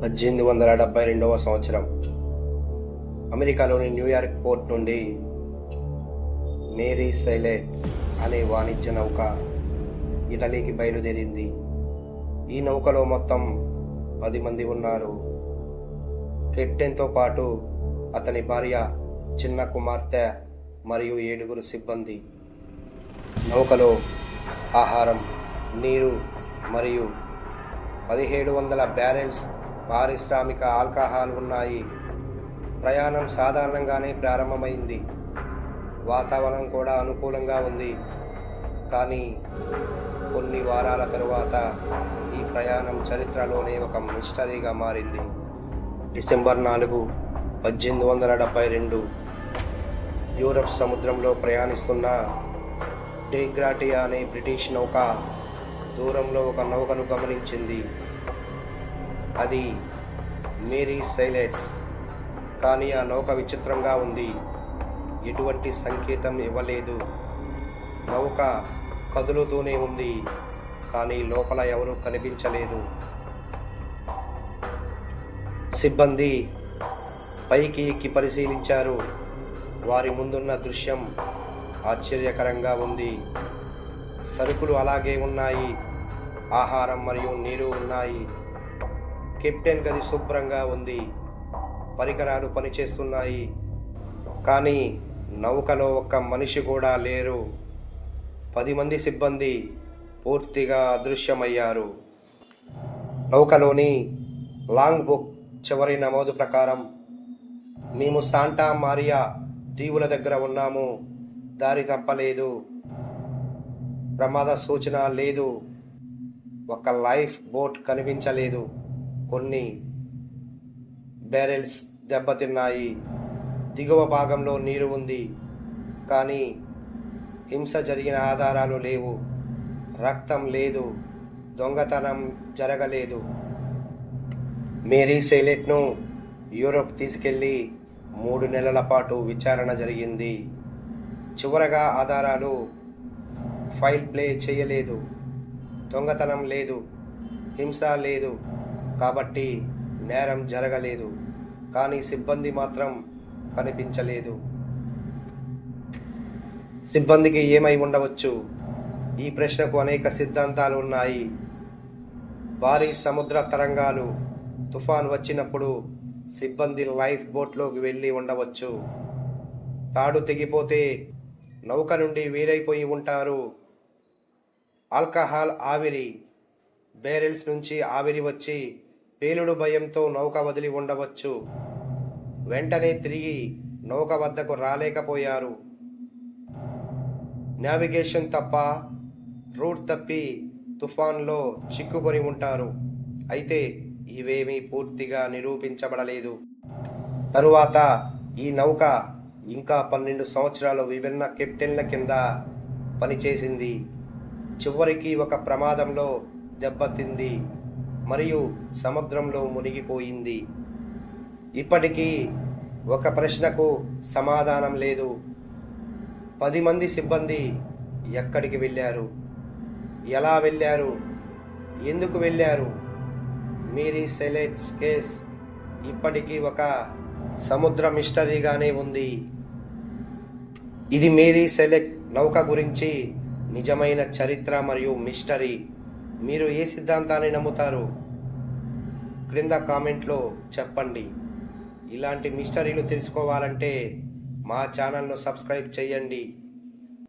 1872వ సంవత్సరం అమెరికాలోని New York port నుండి మేరీ సెలెట్ అనే వాణిజ్య నౌక ఇటలీకి బయలుదేరింది. ఈ నౌకలో మొత్తం 10 మంది ఉన్నారు. కెప్టెన్తో పాటు అతని భార్య, చిన్న కుమార్తె మరియు 7 సిబ్బంది. నౌకలో ఆహారం, నీరు మరియు 1700 బ్యారెల్స్ పారిశ్రామిక ఆల్కహాల్ ఉన్నాయి. ప్రయాణం సాధారణంగానే ప్రారంభమైంది. వాతావరణం కూడా అనుకూలంగా ఉంది. కానీ కొన్ని వారాల తరువాత ఈ ప్రయాణం చరిత్రలోనే ఒక మిస్టరీగా మారింది. డిసెంబర్ 4, 1872 యూరప్ సముద్రంలో ప్రయాణిస్తున్న డెగ్రాటియా అనే బ్రిటిష్ నౌక దూరంలో ఒక నౌకను గమనించింది. అది మేరీ సెలెట్స్. కానీ ఆ నౌక విచిత్రంగా ఉంది. ఎటువంటి సంకేతం ఇవ్వలేదు. నౌక కదులుతూనే ఉంది, కానీ లోపల ఎవరూ కనిపించలేదు. సిబ్బంది పైకి ఎక్కి పరిశీలించారు. వారి ముందున్న దృశ్యం ఆశ్చర్యకరంగా ఉంది. సరుకులు అలాగే ఉన్నాయి. ఆహారం మరియు నీరు ఉన్నాయి. కెప్టెన్ గది శుభ్రంగా ఉంది. పరికరాలు పనిచేస్తున్నాయి. కానీ నౌకలో ఒక్క మనిషి కూడా లేరు. 10 మంది సిబ్బంది పూర్తిగా అదృశ్యమయ్యారు. నౌకలోని లాంగ్ బుక్ చివరి నమోదు ప్రకారం, మేము శాంటా మారియా దీవుల దగ్గర ఉన్నాము. దారి తప్పలేదు. ప్రమాద సూచన లేదు. ఒక లైఫ్ బోట్ కనిపించలేదు. కొన్ని బ్యారెల్స్ దెబ్బతిన్నాయి. దిగువ భాగంలో నీరు ఉంది, కానీ హింస జరిగిన ఆధారాలు లేవు. రక్తం లేదు. దొంగతనం జరగలేదు. మేరీ సెలెట్ను యూరోప్ తీసుకెళ్లి 3 నెలల పాటు విచారణ జరిగింది. చివరగా ఆధారాలు ఫైల్ ప్లే చేయలేదు. దొంగతనం లేదు. హింస లేదు. కాబట్టి నేరం జరగలేదు. కానీ సిబ్బంది మాత్రం కనిపించలేదు. సిబ్బందికి ఏమై ఉండవచ్చు? ఈ ప్రశ్నకు అనేక సిద్ధాంతాలు ఉన్నాయి. భారీ సముద్ర తరంగాలు, తుఫాన్ వచ్చినప్పుడు సిబ్బంది లైఫ్ బోట్లోకి వెళ్ళి ఉండవచ్చు. తాడు తెగిపోతే నౌక నుండి వేరైపోయి ఉంటారు. ఆల్కహాల్ ఆవిరి, బ్యారెల్స్ నుంచి ఆవిరి వచ్చి పేలుడు భయంతో నౌక వదిలి ఉండవచ్చు. వెంటనే తిరిగి నౌక వద్దకు రాలేకపోయారు. నావిగేషన్ తప్ప, రూట్ తప్పి తుఫాన్లో చిక్కుకొని ఉంటారు. అయితే ఇవేమీ పూర్తిగా నిరూపించబడలేదు. తరువాత ఈ నౌక ఇంకా 12 సంవత్సరాలు విభిన్న కెప్టెన్ల కింద పనిచేసింది. చివరికి ఒక ప్రమాదంలో దెబ్బతింది మరియు సముద్రంలో మునిగిపోయింది. ఇప్పటికీ ఒక ప్రశ్నకు సమాధానం లేదు. 10 మంది సిబ్బంది ఎక్కడికి వెళ్ళారు? ఎలా వెళ్ళారు? ఎందుకు వెళ్ళారు? మేరీ సెలెట్స్ కేస్ ఇప్పటికీ ఒక సముద్ర మిస్టరీగానే ఉంది. ఇది మేరీ సెలెట్ నౌక గురించి నిజమైన చరిత్ర మరియు మిస్టరీ. మీరు ఏ సిద్ధాంతాన్ని నమ్ముతారు? క్రింద కామెంట్లో చెప్పండి. ఇలాంటి మిస్టరీలు తెలుసుకోవాలంటే మా ఛానల్ను సబ్స్క్రైబ్ చేయండి.